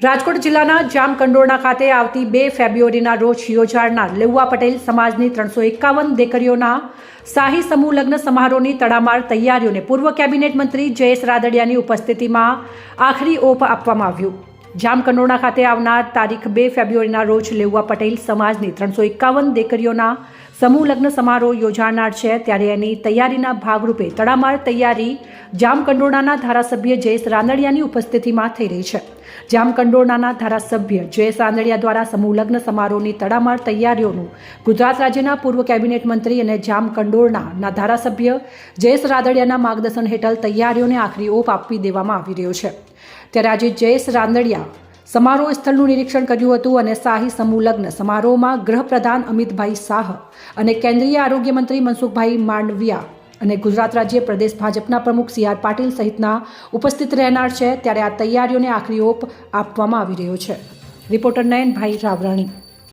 રાજકોટ જિલ્લાના જામકંડોરણા ખાતે આવતી 2 ફેબ્રુઆરીના રોજ યોજાનાર લેઉવા પટેલ સમાજની 351 દીકરીઓના શાહી સમૂહ લગ્ન સમારોહની તડામાર તૈયારીઓને પૂર્વ કેબિનેટ મંત્રી જયેશ રાદડિયાની ઉપસ્થિતિમાં આખરી ઓપ આપવામાં આવ્યું। જામકંડોરણા ખાતે આવનાર તારીખ 2 ફેબ્રુઆરીના રોજ લેઉવા પટેલ સમાજની 351 દીકરીઓના સમૂહ લગ્ન સમારોહ યોજાનાર છે, ત્યારે એની તૈયારીના ભાગરૂપે તડામાર તૈયારી જામકંડોરણાના ધારાસભ્ય જયેશ રાદડિયાની ઉપસ્થિતિમાં થઈ રહી છે। જામકંડોરણાના ધારાસભ્ય જયેશ રાદડિયા દ્વારા સમૂહ લગ્ન સમારોહની તડામાર તૈયારીઓનું ગુજરાત રાજ્યના પૂર્વ કેબિનેટ મંત્રી અને જામકંડોરણાના ધારાસભ્ય જયેશ રાદડિયાના માર્ગદર્શન હેઠળ તૈયારીઓને આખરી ઓપ આપી દેવામાં આવી રહ્યો છે। ત્યારે આજે જયેશ રાદડિયા સમારોહ સ્થળનું નિરીક્ષણ કર્યું હતું અને શાહી સમૂહ લગ્ન સમારોહમાં ગૃહપ્રધાન અમિતભાઈ શાહ અને કેન્દ્રીય આરોગ્ય મંત્રી મનસુખભાઈ માંડવિયા અને ગુજરાત રાજ્ય પ્રદેશ ભાજપના પ્રમુખ CR પાટીલ સહિતના ઉપસ્થિત રહેનાર છે। ત્યારે આ તૈયારીઓને આખરી ઓપ આપવામાં આવી રહ્યો છે। રિપોર્ટર નયનભાઈ રાવરાણી।